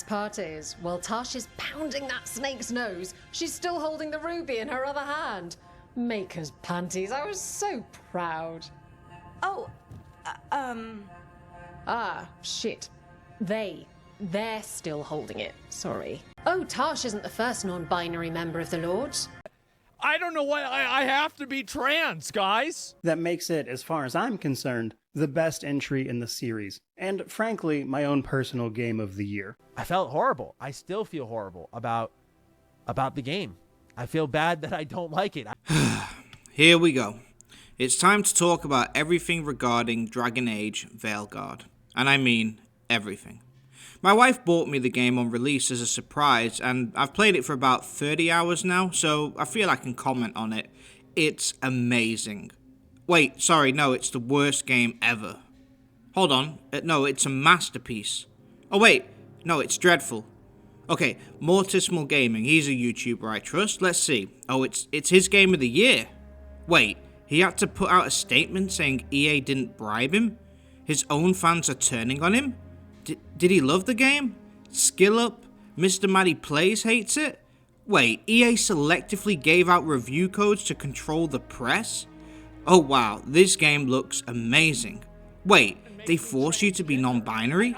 best part is, while Tash is pounding that snake's nose, she's still holding the ruby in her other hand. Maker's panties, I was so proud. Oh, Ah, shit. They're still holding it, sorry. Oh, Tash isn't the first non-binary member of the Lords. I don't know why I have to be trans, guys. That makes it, as far as I'm concerned, the best entry in the series, and frankly, my own personal game of the year. I felt horrible. I still feel horrible about the game. I feel bad that I don't like it. Here we go. It's time to talk about everything regarding Dragon Age Veilguard. And I mean everything. My wife bought me the game on release as a surprise, and I've played it for about 30 hours now, so I feel I can comment on it. It's amazing. Wait, sorry, no, it's the worst game ever. Hold on, no, it's a masterpiece. Oh wait, no, it's dreadful. Okay, Mortismal Gaming, he's a YouTuber I trust. Let's see. Oh, it's his game of the year. Wait, he had to put out a statement saying EA didn't bribe him? His own fans are turning on him? Did he love the game? Skill Up? Mr. Maddie Plays hates it? Wait, EA selectively gave out review codes to control the press? Oh wow, this game looks amazing. Wait, they force you to be non-binary?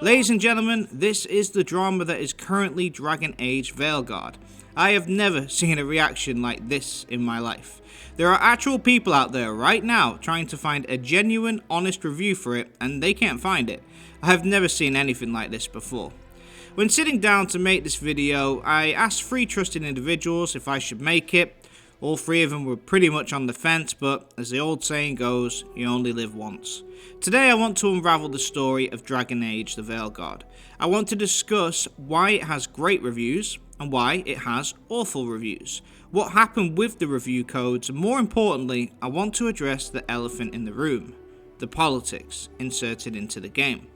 Ladies and gentlemen, this is the drama that is currently Dragon Age Veilguard. I have never seen a reaction like this in my life. There are actual people out there right now trying to find a genuine, honest review for it, and they can't find it. I have never seen anything like this before. When sitting down to make this video, I asked 3 trusted individuals if I should make it. All 3 of them were pretty much on the fence, but as the old saying goes, you only live once. Today I want to unravel the story of Dragon Age the Veilguard. I want to discuss why it has great reviews and why it has awful reviews. What happened with the review codes, and more importantly, I want to address the elephant in the room, the politics inserted into the game.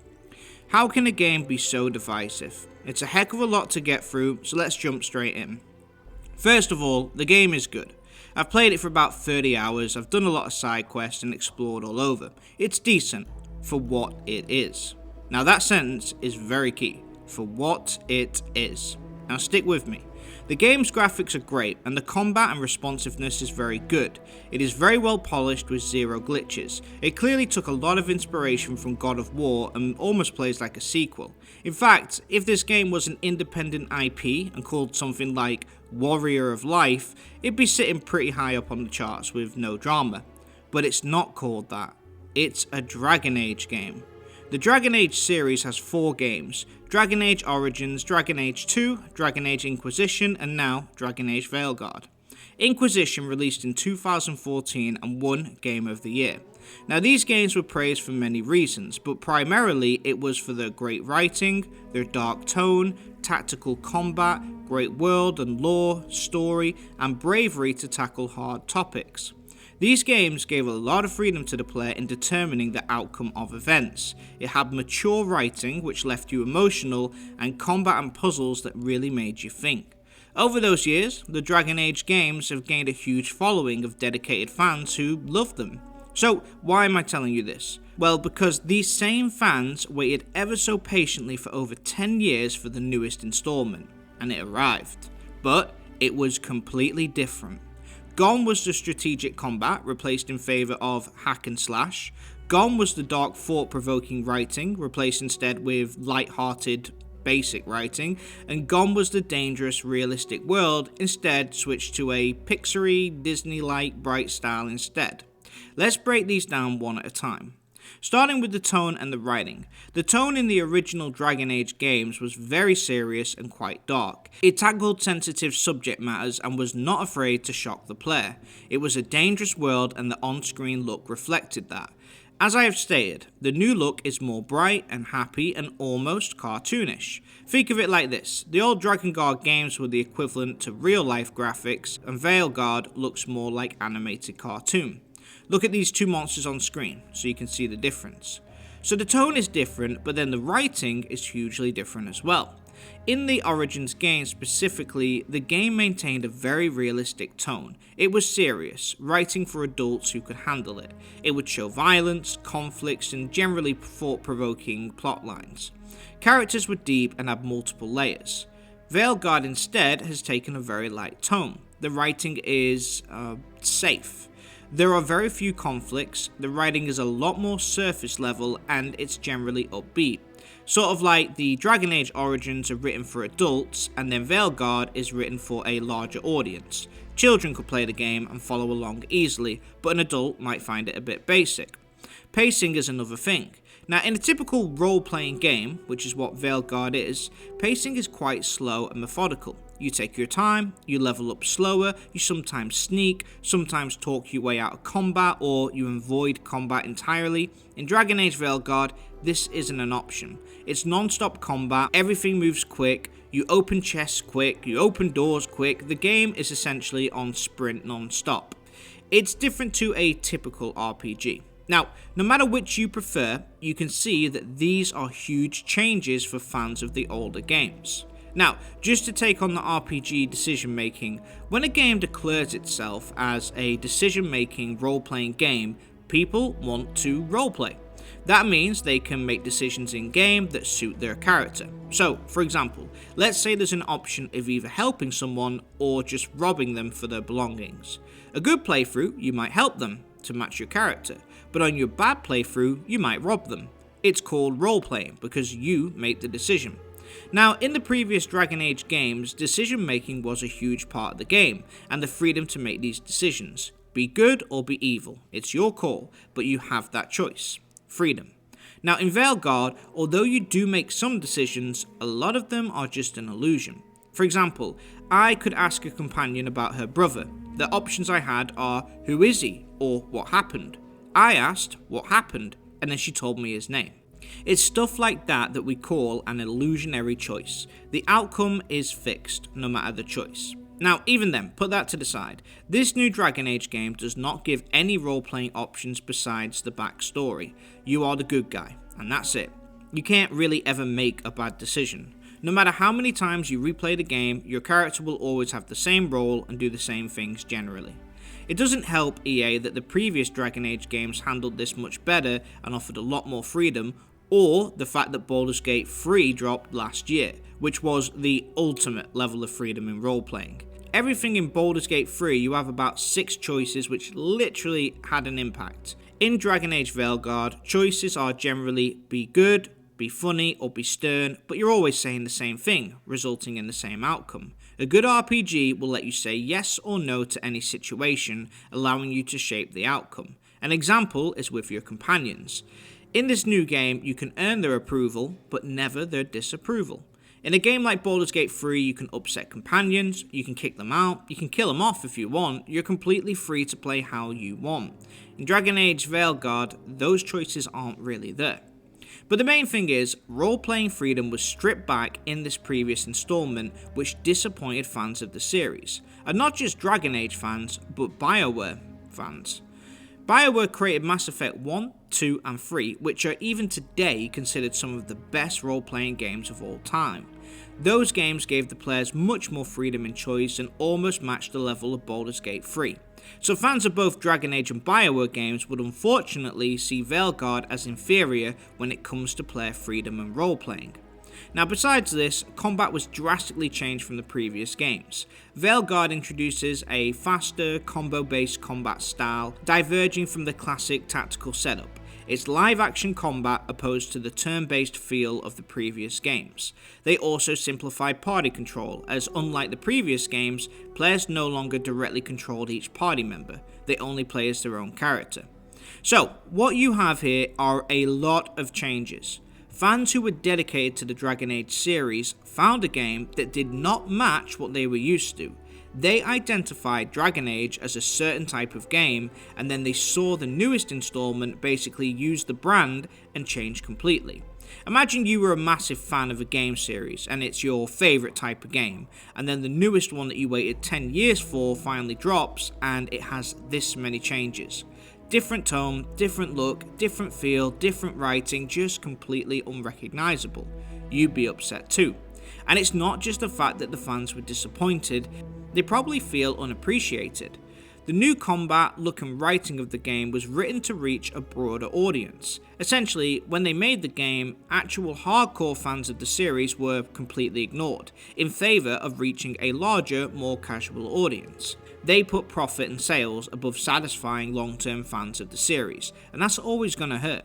How can a game be so divisive? It's a heck of a lot to get through, so let's jump straight in. First of all, the game is good. I've played it for about 30 hours, I've done a lot of side quests and explored all over. It's decent for what it is. Now that sentence is very key, for what it is. Now stick with me. The game's graphics are great and the combat and responsiveness is very good. It is very well polished with 0 glitches. It clearly took a lot of inspiration from God of War and almost plays like a sequel. In fact, if this game was an independent IP and called something like Warrior of Life, it'd be sitting pretty high up on the charts with no drama. But it's not called that. It's a Dragon Age game. The Dragon Age series has 4 games: Dragon Age Origins, Dragon Age 2, Dragon Age Inquisition, and now Dragon Age Veilguard. Inquisition released in 2014 and won Game of the Year. Now these games were praised for many reasons, but primarily it was for their great writing, their dark tone, tactical combat, great world and lore, story, and bravery to tackle hard topics. These games gave a lot of freedom to the player in determining the outcome of events. It had mature writing which left you emotional, and combat and puzzles that really made you think. Over those years, the Dragon Age games have gained a huge following of dedicated fans who love them. So why am I telling you this? Well, because these same fans waited ever so patiently for over 10 years for the newest installment, and it arrived. But it was completely different. Gone was the strategic combat, replaced in favour of hack and slash. Gone was the dark thought-provoking writing, replaced instead with light-hearted basic writing. And gone was the dangerous realistic world, instead switched to a pixely Disney-like bright style instead. Let's break these down one at a time. Starting with the tone and the writing. The tone in the original Dragon Age games was very serious and quite dark. It tackled sensitive subject matters and was not afraid to shock the player. It was a dangerous world and the on-screen look reflected that. As I have stated, the new look is more bright and happy and almost cartoonish. Think of it like this: the old Drakengard games were the equivalent to real-life graphics, and Veilguard looks more like animated cartoon. Look at these 2 monsters on screen, so you can see the difference. So the tone is different, but then the writing is hugely different as well. In the Origins game specifically, the game maintained a very realistic tone. It was serious, writing for adults who could handle it. It would show violence, conflicts, and generally thought-provoking plot lines. Characters were deep and had multiple layers. Veilguard instead has taken a very light tone. The writing is safe. There are very few conflicts, the writing is a lot more surface level, and it's generally upbeat. Sort of like the Dragon Age Origins are written for adults, and then Veilguard is written for a larger audience. Children could play the game and follow along easily, but an adult might find it a bit basic. Pacing is another thing. Now, in a typical role-playing game, which is what Veilguard is, pacing is quite slow and methodical. You take your time, you level up slower, you sometimes sneak, sometimes talk your way out of combat, or you avoid combat entirely. In Dragon Age Veilguard, this isn't an option. It's non-stop combat, everything moves quick, you open chests quick, you open doors quick, the game is essentially on sprint non-stop. It's different to a typical RPG. Now, no matter which you prefer, you can see that these are huge changes for fans of the older games. Now, just to take on the RPG decision making, when a game declares itself as a decision making role-playing game, people want to roleplay. That means they can make decisions in game that suit their character. So, for example, let's say there's an option of either helping someone or just robbing them for their belongings. A good playthrough, you might help them to match your character, but on your bad playthrough, you might rob them. It's called role-playing because you make the decision. Now, in the previous Dragon Age games, decision making was a huge part of the game, and the freedom to make these decisions. Be good or be evil, it's your call, but you have that choice. Freedom. Now, in Veilguard, although you do make some decisions, a lot of them are just an illusion. For example, I could ask a companion about her brother. The options I had are, who is he, or what happened? I asked, what happened, and then she told me his name. It's stuff like that that we call an illusionary choice. The outcome is fixed, no matter the choice. Now, even then, put that to the side. This new Dragon Age game does not give any role-playing options besides the backstory. You are the good guy, and that's it. You can't really ever make a bad decision. No matter how many times you replay the game, your character will always have the same role and do the same things generally. It doesn't help EA that the previous Dragon Age games handled this much better and offered a lot more freedom, or the fact that Baldur's Gate 3 dropped last year, which was the ultimate level of freedom in role-playing. Everything in Baldur's Gate 3, you have about 6 choices which literally had an impact. In Dragon Age Veilguard, choices are generally be good, be funny, or be stern, but you're always saying the same thing, resulting in the same outcome. A good RPG will let you say yes or no to any situation, allowing you to shape the outcome. An example is with your companions. In this new game, you can earn their approval, but never their disapproval. In a game like Baldur's Gate 3, you can upset companions, you can kick them out, you can kill them off if you want, you're completely free to play how you want. In Dragon Age Veilguard, those choices aren't really there. But the main thing is, role-playing freedom was stripped back in this previous installment, which disappointed fans of the series. And not just Dragon Age fans, but BioWare fans. BioWare created Mass Effect 1, 2, and 3, which are even today considered some of the best role-playing games of all time. Those games gave the players much more freedom in choice and almost matched the level of Baldur's Gate 3. So fans of both Dragon Age and BioWare games would unfortunately see Veilguard as inferior when it comes to player freedom and role-playing. Now, besides this, combat was drastically changed from the previous games. Veilguard introduces a faster, combo-based combat style, diverging from the classic tactical setup. It's live-action combat opposed to the turn-based feel of the previous games. They also simplified party control, as unlike the previous games, players no longer directly controlled each party member, they only play as their own character. So, what you have here are a lot of changes. Fans who were dedicated to the Dragon Age series found a game that did not match what they were used to. They identified Dragon Age as a certain type of game, and then they saw the newest installment basically use the brand and change completely. Imagine you were a massive fan of a game series, and it's your favourite type of game, and then the newest one that you waited 10 years for finally drops, and it has this many changes. Different tone, different look, different feel, different writing, just completely unrecognisable. You'd be upset too. And it's not just the fact that the fans were disappointed, they probably feel unappreciated. The new combat, look and writing of the game was written to reach a broader audience. Essentially, when they made the game, actual hardcore fans of the series were completely ignored, in favour of reaching a larger, more casual audience. They put profit and sales above satisfying long-term fans of the series, and that's always going to hurt.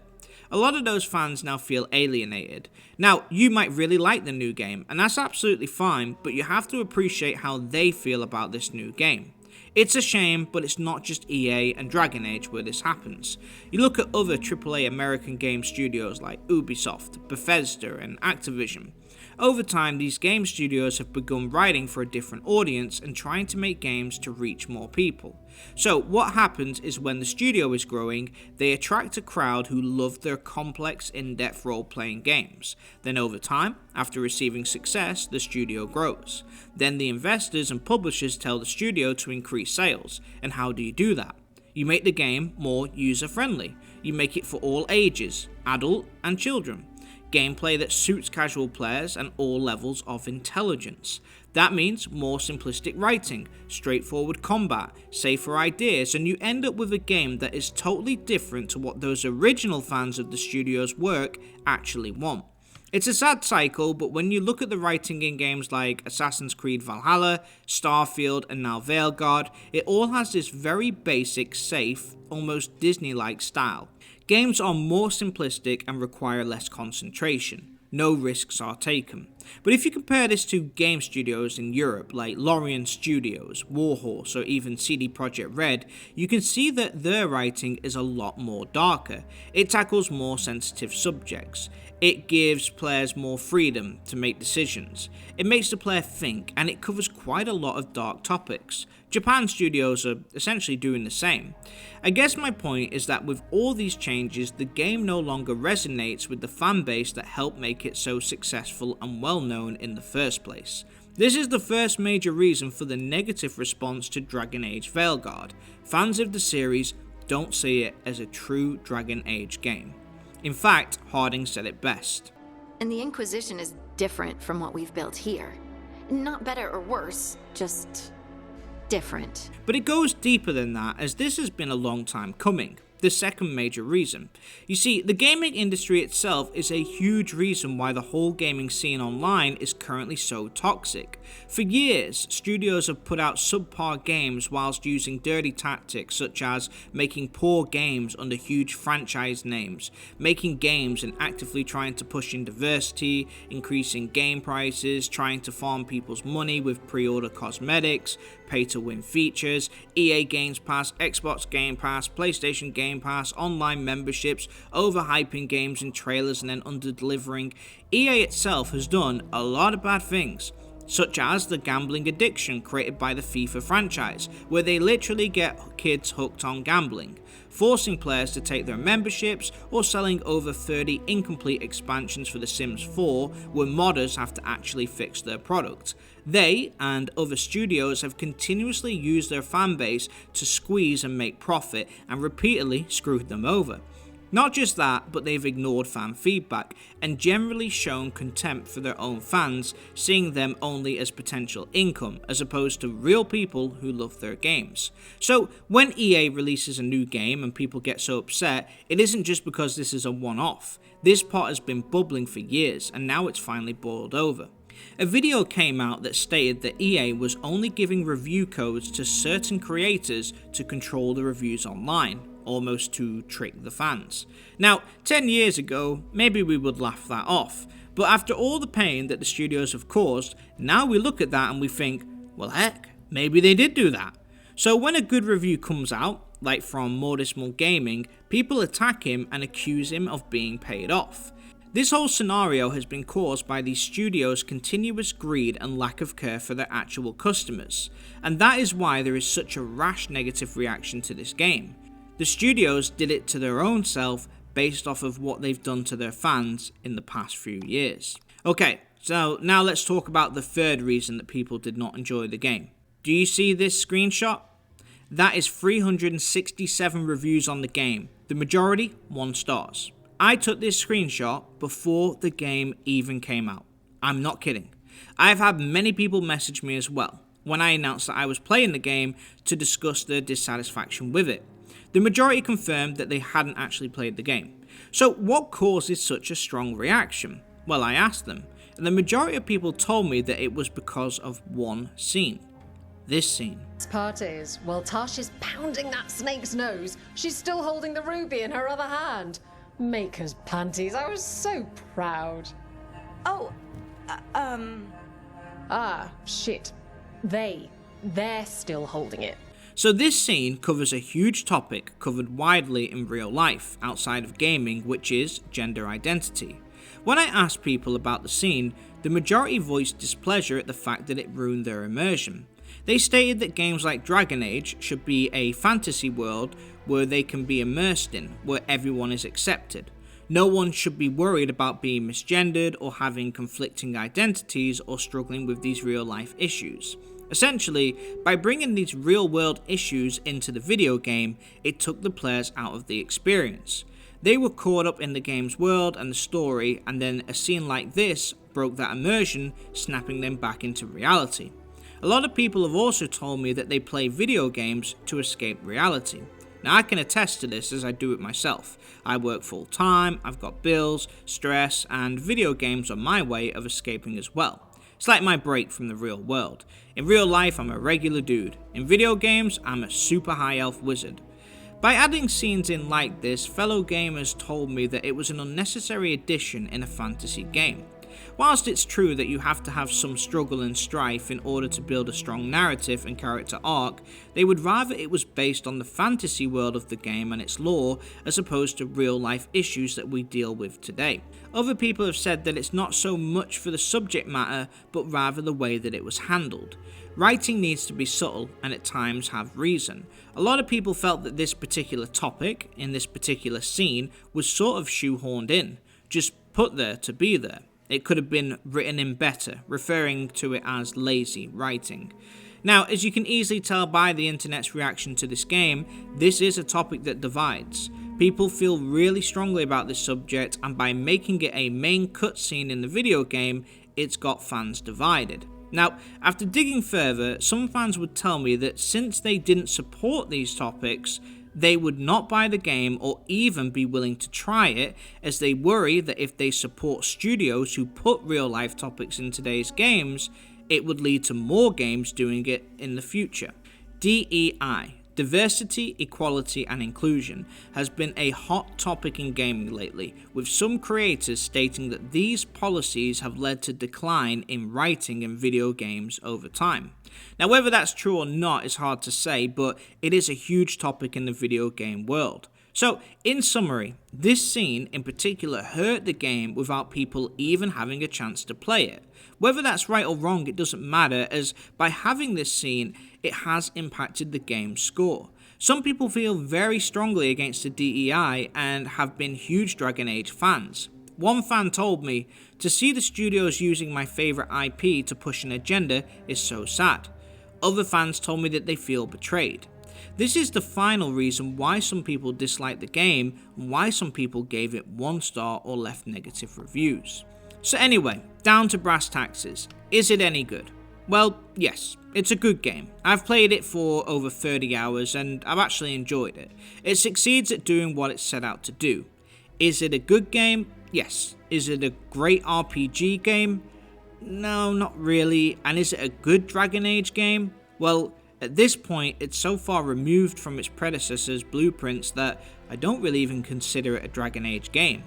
A lot of those fans now feel alienated. Now, you might really like the new game, and that's absolutely fine, but you have to appreciate how they feel about this new game. It's a shame, but it's not just EA and Dragon Age where this happens. You look at other AAA American game studios like Ubisoft, Bethesda, and Activision. Over time, these game studios have begun writing for a different audience and trying to make games to reach more people. So what happens is when the studio is growing, they attract a crowd who love their complex, in-depth role-playing games. Then over time, after receiving success, the studio grows. Then the investors and publishers tell the studio to increase sales. And how do you do that? You make the game more user-friendly. You make it for all ages, adult and children. Gameplay that suits casual players and all levels of intelligence. That means more simplistic writing, straightforward combat, safer ideas, and you end up with a game that is totally different to what those original fans of the studio's work actually want. It's a sad cycle, but when you look at the writing in games like Assassin's Creed Valhalla, Starfield, and now Veilguard, it all has this very basic, safe, almost Disney-like style. Games are more simplistic and require less concentration. No risks are taken. But if you compare this to game studios in Europe like Lorient Studios, Warhorse, or even CD Projekt Red, you can see that their writing is a lot more darker. It tackles more sensitive subjects. It gives players more freedom to make decisions. It makes the player think, and it covers quite a lot of dark topics. Japan studios are essentially doing the same. I guess my point is that with all these changes, the game no longer resonates with the fan base that helped make it so successful and well known in the first place. This is the first major reason for the negative response to Dragon Age Veilguard. Fans of the series don't see it as a true Dragon Age game. In fact, Harding said it best. And the Inquisition is different from what we've built here. Not better or worse, just different. But it goes deeper than that, as this has been a long time coming. The second major reason. You see, the gaming industry itself is a huge reason why the whole gaming scene online is currently so toxic. For years, studios have put out subpar games whilst using dirty tactics such as making poor games under huge franchise names, making games and actively trying to push in diversity, increasing game prices, trying to farm people's money with pre-order cosmetics, pay-to-win features, EA Games Pass, Xbox Game Pass, PlayStation Game Pass, online memberships, overhyping games in trailers and then under-delivering. EA itself has done a lot of bad things, such as the gambling addiction created by the FIFA franchise, where they literally get kids hooked on gambling, forcing players to take their memberships, or selling over 30 incomplete expansions for The Sims 4 where modders have to actually fix their product. They and other studios have continuously used their fanbase to squeeze and make profit, and repeatedly screwed them over. Not just that, but they've ignored fan feedback and generally shown contempt for their own fans, seeing them only as potential income as opposed to real people who love their games. So when EA releases a new game and people get so upset, it isn't just because this is a one-off. This pot has been bubbling for years and now it's finally boiled over. A video came out that stated that EA was only giving review codes to certain creators to control the reviews online, almost to trick the fans. Now, 10 years ago, maybe we would laugh that off, but after all the pain that the studios have caused, now we look at that and we think, well heck, maybe they did do that. So when a good review comes out, like from Mordismal Gaming, people attack him and accuse him of being paid off. This whole scenario has been caused by these studios' continuous greed and lack of care for their actual customers, and that is why there is such a rash negative reaction to this game. The studios did it to their own self based off of what they've done to their fans in the past few years. Okay, so now let's talk about the third reason that people did not enjoy the game. Do you see this screenshot? That is 367 reviews on the game, the majority 1 stars. I took this screenshot before the game even came out. I'm not kidding. I've had many people message me as well. when I announced that I was playing the game to discuss their dissatisfaction with it. The majority confirmed that they hadn't actually played the game. So what causes such a strong reaction? Well, I asked them, and the majority of people told me that it was because of one scene. This scene. Parties, while Tash is pounding that snake's nose, she's still holding the ruby in her other hand. Maker's panties, I was so proud. Oh, Ah, shit. They're still holding it. So this scene covers a huge topic covered widely in real life, outside of gaming, which is gender identity. When I asked people about the scene, the majority voiced displeasure at the fact that it ruined their immersion. They stated that games like Dragon Age should be a fantasy world where they can be immersed in, where everyone is accepted. No one should be worried about being misgendered or having conflicting identities or struggling with these real life issues. Essentially, by bringing these real world issues into the video game, it took the players out of the experience. They were caught up in the game's world and the story, and then a scene like this broke that immersion, snapping them back into reality. A lot of people have also told me that they play video games to escape reality. Now I can attest to this as I do it myself. I work full time, I've got bills, stress, and video games are my way of escaping as well. It's like my break from the real world. In real life, I'm a regular dude. In video games, I'm a super high elf wizard. By adding scenes in like this, fellow gamers told me that it was an unnecessary addition in a fantasy game. Whilst it's true that you have to have some struggle and strife in order to build a strong narrative and character arc, they would rather it was based on the fantasy world of the game and its lore as opposed to real life issues that we deal with today. Other people have said that it's not so much for the subject matter, but rather the way that it was handled. Writing needs to be subtle and at times have reason. A lot of people felt that this particular topic, in this particular scene, was sort of shoehorned in, just put there to be there. It could have been written in better, referring to it as lazy writing. Now, as you can easily tell by the internet's reaction to this game, this is a topic that divides. People feel really strongly about this subject, and by making it a main cutscene in the video game, it's got fans divided. Now, after digging further, some fans would tell me that since they didn't support these topics, they would not buy the game or even be willing to try it, as they worry that if they support studios who put real life topics in today's games, it would lead to more games doing it in the future. DEI, diversity, equality and inclusion, has been a hot topic in gaming lately, with some creators stating that these policies have led to decline in writing in video games over time. Now, whether that's true or not is hard to say, but it is a huge topic in the video game world. So, in summary, this scene in particular hurt the game without people even having a chance to play it. Whether that's right or wrong, it doesn't matter, as by having this scene, it has impacted the game's score. Some people feel very strongly against the DEI and have been huge Dragon Age fans. One fan told me, "To see the studios using my favourite IP to push an agenda is so sad." Other fans told me that they feel betrayed. This is the final reason why some people dislike the game and why some people gave it 1 star or left negative reviews. So anyway, down to brass taxes. Is it any good? Well, yes, it's a good game. I've played it for over 30 hours and I've actually enjoyed it. It succeeds at doing what it set out to do. Is it a good game? Yes. Is it a great RPG game? No, not really. And is it a good Dragon Age game? Well, at this point, it's so far removed from its predecessors' blueprints that I don't really even consider it a Dragon Age game.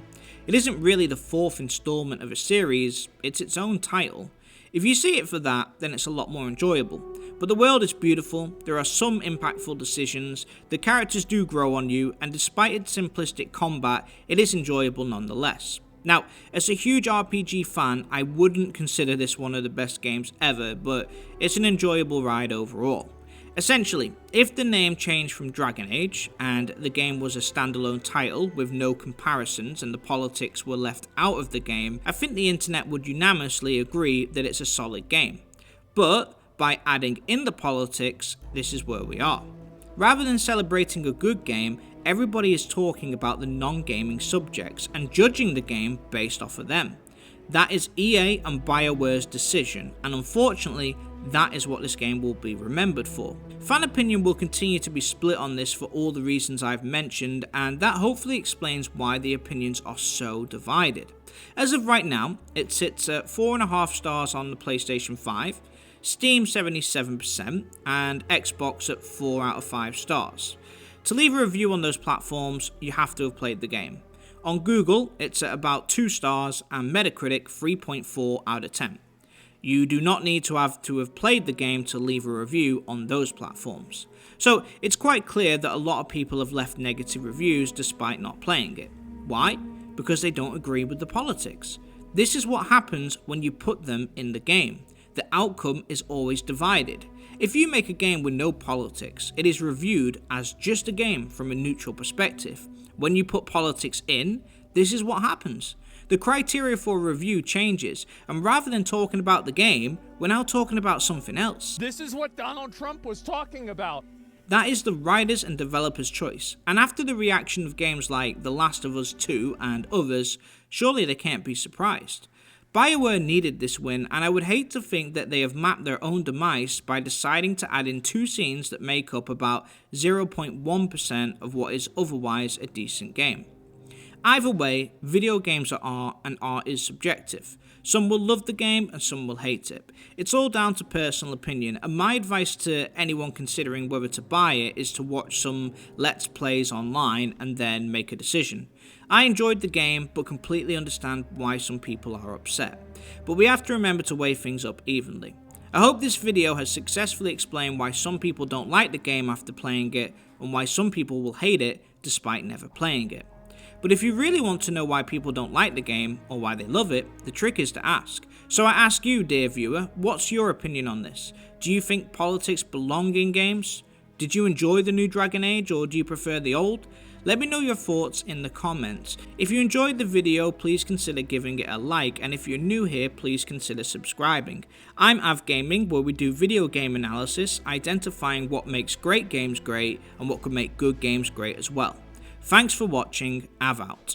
It isn't really the 4th installment of a series, it's its own title. If you see it for that, then it's a lot more enjoyable. But the world is beautiful, there are some impactful decisions, the characters do grow on you, and despite its simplistic combat, it is enjoyable nonetheless. Now, as a huge RPG fan, I wouldn't consider this one of the best games ever, but it's an enjoyable ride overall. Essentially, if the name changed from Dragon Age, and the game was a standalone title with no comparisons and the politics were left out of the game, I think the internet would unanimously agree that it's a solid game. But, by adding in the politics, this is where we are. Rather than celebrating a good game, everybody is talking about the non-gaming subjects and judging the game based off of them. That is EA and BioWare's decision, and unfortunately, that is what this game will be remembered for. Fan opinion will continue to be split on this for all the reasons I've mentioned, and that hopefully explains why the opinions are so divided. As of right now, it sits at 4.5 stars on the PlayStation 5, Steam 77%, and Xbox at 4 out of 5 stars. To leave a review on those platforms, you have to have played the game. On Google, it's at about 2 stars, and Metacritic 3.4 out of 10. You do not need to have played the game to leave a review on those platforms. So it's quite clear that a lot of people have left negative reviews despite not playing it. Why? Because they don't agree with the politics. This is what happens when you put them in the game. The outcome is always divided. If you make a game with no politics, it is reviewed as just a game from a neutral perspective. When you put politics in, this is what happens. The criteria for a review changes, and rather than talking about the game, we're now talking about something else. This is what Donald Trump was talking about. That is the writers' and developers' choice, and after the reaction of games like The Last of Us 2 and others, surely they can't be surprised. BioWare needed this win, and I would hate to think that they have mapped their own demise by deciding to add in 2 scenes that make up about 0.1% of what is otherwise a decent game. Either way, video games are art, and art is subjective. Some will love the game and some will hate it. It's all down to personal opinion, and my advice to anyone considering whether to buy it is to watch some Let's Plays online and then make a decision. I enjoyed the game, but completely understand why some people are upset. But we have to remember to weigh things up evenly. I hope this video has successfully explained why some people don't like the game after playing it, and why some people will hate it despite never playing it. But if you really want to know why people don't like the game, or why they love it, the trick is to ask. So I ask you, dear viewer, what's your opinion on this? Do you think politics belong in games? Did you enjoy the new Dragon Age, or do you prefer the old? Let me know your thoughts in the comments. If you enjoyed the video, please consider giving it a like, and if you're new here, please consider subscribing. I'm Av Gaming, where we do video game analysis, identifying what makes great games great, and what could make good games great as well. Thanks for watching, Av out.